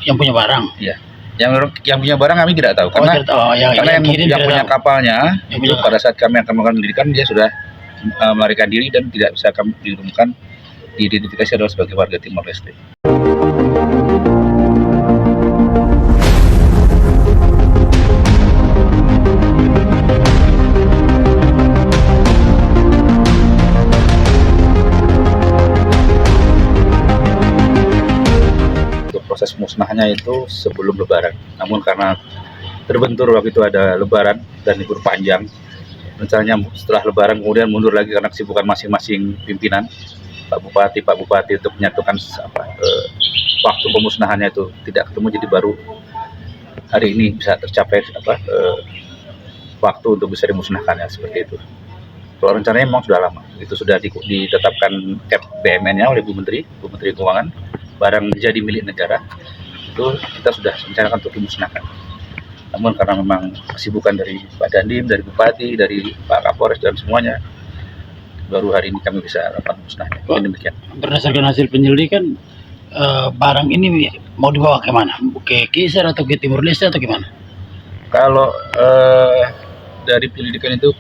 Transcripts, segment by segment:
yang punya barang. Iya. Yang punya barang kami tidak tahu karena yang punya kapalnya itu pada saat kami akan melakukan penyelidikan dia sudah melarikan diri dan tidak bisa kami ditemukan, diidentifikasi adalah sebagai warga Timor Leste. Proses musnahnya itu sebelum Lebaran, namun karena terbentur waktu itu ada Lebaran dan libur panjang, rencananya setelah Lebaran kemudian mundur lagi karena kesibukan masing-masing pimpinan Pak Bupati untuk menyatukan waktu pemusnahannya itu tidak ketemu, jadi baru hari ini bisa tercapai waktu untuk bisa dimusnahkannya seperti itu. Kalau rencananya memang sudah lama, itu sudah ditetapkan cap BMN-nya oleh Bu Menteri Keuangan, barang jadi milik negara, itu kita sudah rencanakan untuk dimusnahkan. Namun karena memang kesibukan dari Pak Dandim, dari Bupati, dari Pak Kapolres dan semuanya, baru hari ini kami bisa lakukan musnahnya. Demikian. Berdasarkan hasil penyelidikan, barang ini mau dibawa ke mana? Ke Kisar atau ke Timor Leste atau gimana? Kalau dari penyelidikan itu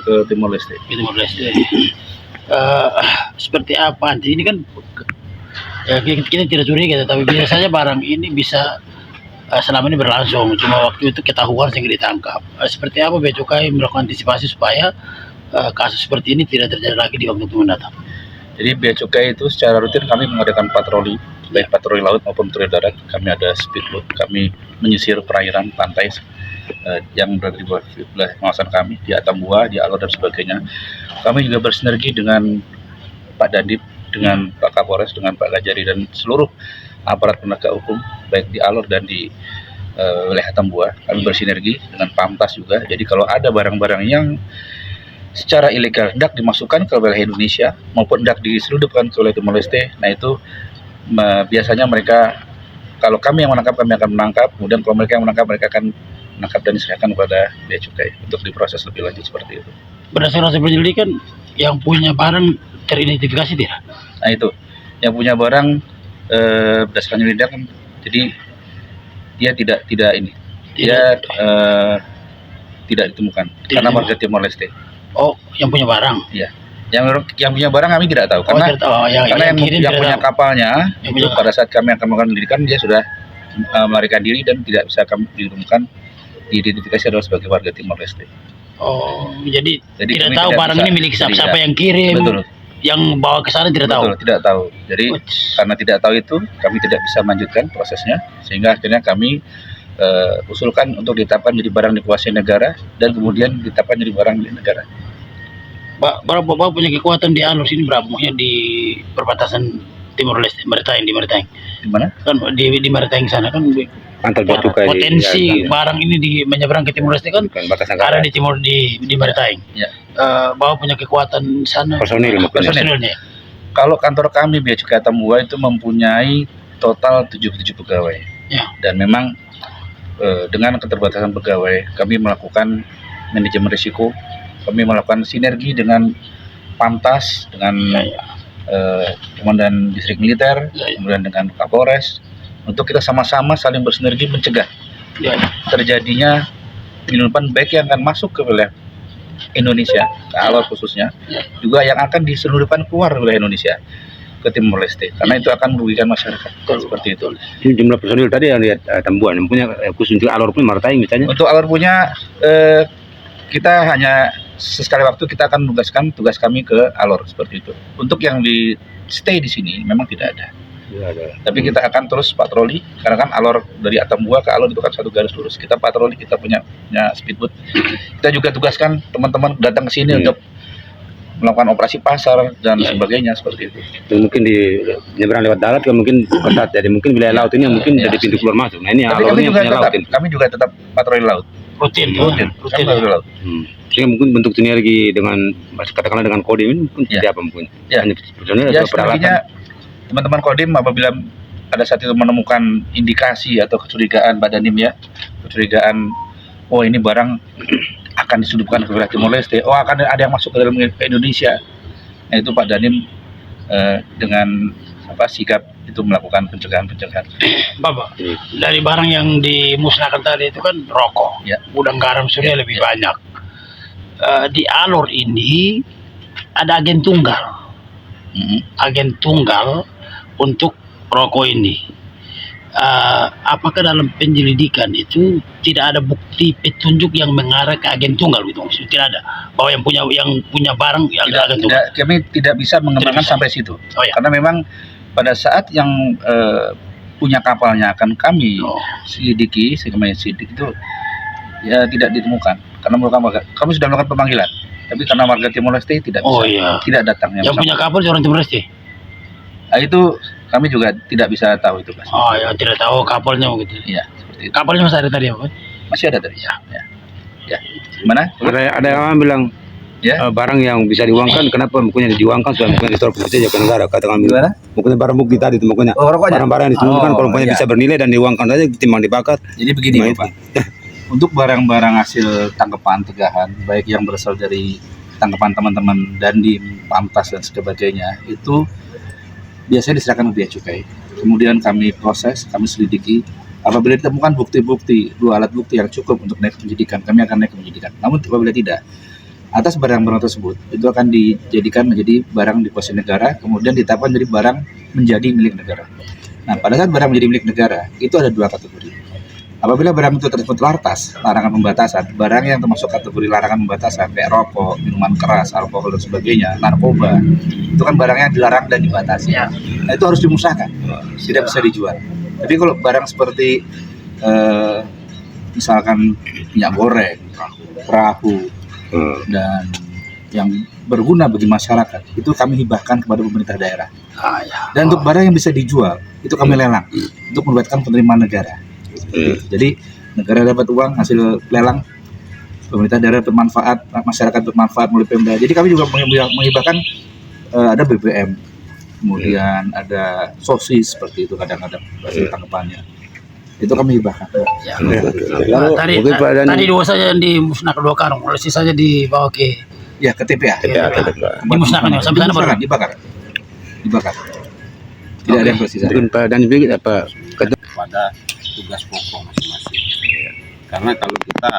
ke Timor Leste. Timor Leste. Seperti apa? Ini kan kita tidak curiga, tapi biasanya barang ini bisa selama ini berlangsung, cuma waktu itu ketahuan sehingga ditangkap. Seperti apa Bea Cukai melakukan antisipasi supaya kasus seperti ini tidak terjadi lagi di waktu mendatang? Jadi Bea Cukai itu secara rutin kami mengadakan patroli, baik patroli laut maupun patroli darat. Kami ada speedboat, kami menyisir perairan pantai yang berada di bawah pengawasan kami, di Atambua, di Alor dan sebagainya. Kami juga bersinergi dengan Pak Dandim, dengan Pak Kapolres, dengan Pak Gajari dan seluruh aparat penegak hukum baik di Alor dan di wilayah Atambua. Kami bersinergi dengan Pamtas juga. Jadi kalau ada barang-barang yang secara ilegal hendak dimasukkan ke wilayah Indonesia maupun hendak diselundupkan ke wilayah Timor Leste, nah itu biasanya mereka, kalau kami yang menangkap, kami akan menangkap. Kemudian kalau mereka yang menangkap, mereka akan menangkap dan diserahkan kepada Bea Cukai untuk diproses lebih lanjut seperti itu. Berdasarkan hasil penyelidikan, yang punya barang teridentifikasi tidak? Nah itu, yang punya barang berdasarkan penyelidikan, jadi dia tidak ditemukan karena warga Timor Leste. Oh, yang punya barang? Iya. Yang punya barang kami tidak tahu karena yang punya kapalnya itu pada saat kami akan melakukan penyelidikan dia sudah melarikan diri dan tidak bisa kami ditemukan, diidentifikasi adalah sebagai warga Timor Leste. Oh, jadi tidak tahu barang ini milik siapa yang kirim. Betul. Yang bawa ke sana tidak tahu. Tidak tahu. Jadi karena tidak tahu itu, kami tidak bisa melanjutkan prosesnya, sehingga akhirnya kami usulkan untuk ditetapkan jadi barang dikuasai negara dan kemudian ditetapkan jadi barang milik negara. Bapak punya kekuatan di Alor sini berapa? Maksudnya di perbatasan Timor Leste, Maritime, di Maritime. Di mana? Kan di Maritime sana kan potensi barang ini di menyeberang ke Timor Leste kan ada di Timor di Maritime. Ya. Bapak punya kekuatan sana. Personilnya. Kalau kantor kami Bea Cukai Atambua itu mempunyai total 77 pegawai. Ya. Dan memang dengan keterbatasan pegawai, kami melakukan manajemen risiko, kami melakukan sinergi dengan Pamtas, dengan Komandan Distrik Militer, kemudian dengan Kapolres, untuk kita sama-sama saling bersinergi mencegah terjadinya penyelundupan baik yang akan masuk ke wilayah Indonesia, ke Alor khususnya, juga yang akan diselundupkan keluar wilayah Indonesia ke Timor Leste, karena itu akan merugikan masyarakat. Seperti itu. Jumlah personil tadi yang di Atambua, yang punya khusus untuk Alor pun Maritime misalnya. Untuk Alor punya kita hanya sesekali waktu kita akan menugaskan tugas kami ke Alor seperti itu. Untuk yang di stay di sini memang tidak ada. Tapi kita akan terus patroli karena kan Alor dari Atambua ke Alor itu kan satu garis lurus. Kita patroli, kita punya speedboat. Kita juga tugaskan teman-teman datang ke sini untuk melakukan operasi pasar dan sebagainya seperti itu. Dan mungkin di nyebrang lewat darat kan mungkin ketat, jadi mungkin wilayah laut ini yang mungkin jadi pintu keluar masuk. Nah ini kami juga tetap patroli laut. Rutin patroli laut. Sehingga mungkin bentuk sinergi dengan katakanlah dengan Kodim ini mungkin tidak apa mungkin. Hanya personil atau peralatan. Teman-teman Kodim apabila pada saat itu menemukan indikasi atau kecurigaan Pak Dandim kecurigaan ini barang akan diselundupkan ke wilayah Timor Leste, akan ada yang masuk ke dalam Indonesia. Nah itu Pak Dandim dengan sigap itu melakukan pencegahan. Bapak, dari barang yang dimusnahkan tadi itu kan rokok, Ya. udang garam sudah lebih banyak. Di alur ini ada agen tunggal, untuk rokok ini. Apakah dalam penyelidikan itu tidak ada bukti petunjuk yang mengarah ke agen tunggal gitu? Maksudnya tidak ada bahwa yang punya barang yang ada agen tunggal. Kami tidak bisa mengembangkan sampai situ. Oh, ya. Karena memang pada saat yang punya kapalnya akan kami selidiki, sidik itu ya tidak ditemukan. Karena kami sudah melakukan pemanggilan, tapi karena warga Timor Leste tidak bisa, tidak datang. Yang punya kapal orang Timor Leste? Itu kami juga tidak bisa tahu itu, Mas. Oh ya, tidak tahu kapalnya begitu. Iya, seperti itu. Kapalnya masih ada tadi apa? Masih ada tadi. Ya. Gimana? Ada orang bilang barang yang bisa diuangkan, kenapa bukunya diuangkan sudah bukunya disetor saja ke negara? Katakan Gimana? bukunya barang bukti tadi itu bukunya. Barang-barang yang ditemukan kalau bukunya bisa bernilai dan diuangkan saja ketimbang dibakar. Jadi begini, Pak. Untuk barang-barang hasil tangkapan tegahan, baik yang berasal dari tangkapan teman-teman Dandim, Pamtas dan sebagainya, itu biasanya diserahkan ke Bea Cukai. Kemudian kami proses, kami selidiki. Apabila ditemukan bukti-bukti, 2 alat bukti yang cukup untuk naik penyidikan, kami akan naik penyidikan. Namun apabila tidak, atas barang-barang tersebut itu akan dijadikan menjadi barang di posisi negara, kemudian ditetapkan menjadi barang menjadi milik negara. Nah, pada saat barang menjadi milik negara, itu ada 2 kategori. Apabila barang itu tersebut lartas, larangan pembatasan, barang yang termasuk kategori larangan pembatasan kayak rokok, minuman keras, alkohol dan sebagainya, narkoba, itu kan barang yang dilarang dan dibatasi. Nah, itu harus dimusnahkan, tidak bisa dijual. Tapi kalau barang seperti misalkan minyak goreng, perahu, dan yang berguna bagi masyarakat, itu kami hibahkan kepada pemerintah daerah. Dan untuk barang yang bisa dijual, itu kami lelang untuk melibatkan penerimaan negara. Jadi negara dapat uang hasil lelang, pemerintah daerah bermanfaat, masyarakat bermanfaat melalui Pemda. Jadi kami juga menghibahkan ada BBM, kemudian ada sosis seperti itu kadang-kadang hasil tangkapannya. Itu kami hibahkan. Tadi 2 saja yang dimusnahkan 2 karung, sisanya dibawa ke ke TPA. Dimusnahkan sampai sana baru dibakar. Tidak ada yang tersisa. Mungkin Pak Dani sedikit apa pada tugas pokok masing-masing. Karena kalau kita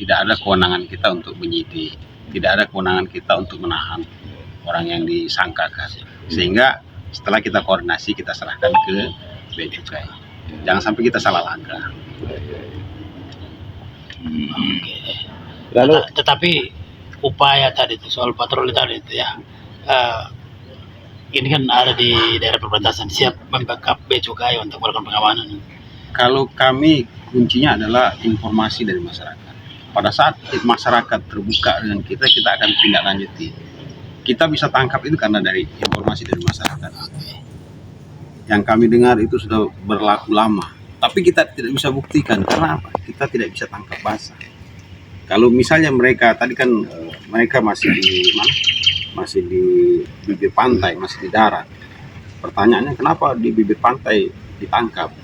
tidak ada kewenangan kita untuk menyidik, tidak ada kewenangan kita untuk menahan orang yang disangkakan. Sehingga setelah kita koordinasi, kita serahkan ke Bea Cukai. Jangan sampai kita salah langkah. Lalu tetapi upaya tadi itu soal patroli tadi itu ya, ini kan ada di daerah perbatasan, siap membackup Bea Cukai untuk melakukan pengamanan. Kalau kami kuncinya adalah informasi dari masyarakat. Pada saat masyarakat terbuka dengan kita akan tindak lanjuti. Kita bisa tangkap itu karena dari informasi dari masyarakat. Yang kami dengar itu sudah berlaku lama, tapi kita tidak bisa buktikan. Karena apa? Kita tidak bisa tangkap basah. Kalau misalnya mereka tadi kan mereka masih di mana? Masih di bibir pantai, masih di darat. Pertanyaannya kenapa di bibir pantai ditangkap?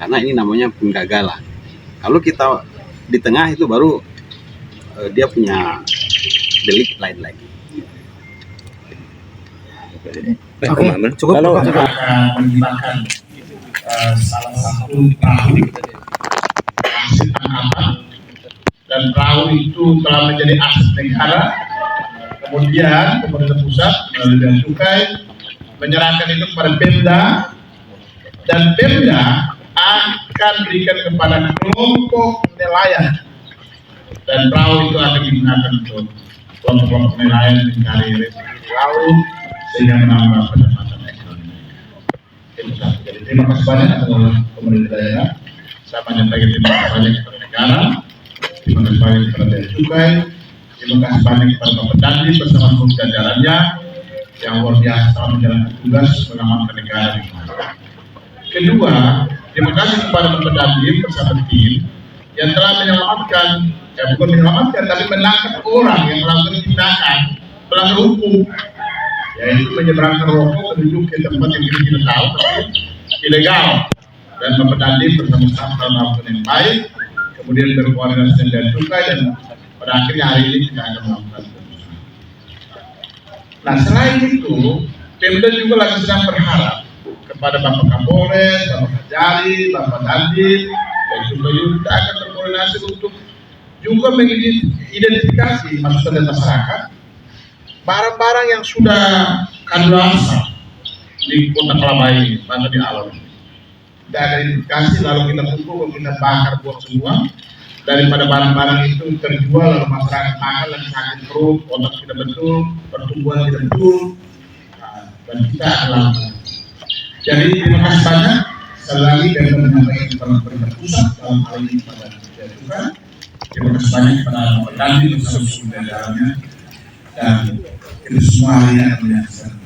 Karena ini namanya penggagalan. Kalau kita di tengah itu baru dia punya delik lain lagi. Cukup. Lalu menggunakan salah satu perahu hasil tangkapan, dan perahu itu telah menjadi aset negara. Kemudian pemerintah pusat melalui Bea Cukai menyerahkan itu kepada Pemda, dan Pemda akan berikan kepada kelompok nelayan, dan perahu itu akan digunakan untuk kelompok nelayan mencari rezeki di laut sehingga menambah pendapatan ekonomi. Itu satu. Jadi terima kasih banyak kepada pemerintah daerah. Saya menyampaikan terima kasih banyak kepada negara, terima kasih banyak kepada Bea Cukai, terima kasih banyak kepada Bapak Dandim bersama seluruh jajarannya yang luar biasa menjalankan tugas mengamankan negara di mana. Kedua, terima kasih kepada Bapak Dandim bersama tim yang telah menyelamatkan, bukan menyelamatkan, tapi menangkap orang yang melakukan tindakan melanggar hukum, yaitu menyeberangkan rokok menuju ke tempat yang kita tidak tahu tapi ilegal. Dan Bapak Dandim bersama-sama melakukan yang baik, kemudian berkoordinasi dengan Bea Cukai, dan pada akhirnya hari ini kita akan melakukan pemusnahan. Nah, selain itu, Pemda juga lagi sedang berharap kepada Bapak Kapolres, Bapak Kajari, Bapak Dandim, dan juga kita akan berkoordinasi untuk juga mengidentifikasi masukan dari masyarakat barang-barang yang sudah kadaluarsa di Kota Kalabaya ini, bahkan di alam. Kita akan identifikasi lalu kita kumpul, kita bakar buang semua daripada barang-barang itu terjual lalu masyarakat makan dan sakit perut, otak tidak betul, pertumbuhan tidak betul, dan kita akan lakukan. Jadi terima kasih banyak sekali lagi dari menyampaikan kepada pemerintah pusat dalam hal ini kepada Tuhan. Terima kasih banyak kepada Bapak Dandim bersama semua jajarannya dan itu semua yang akan menyaksikan.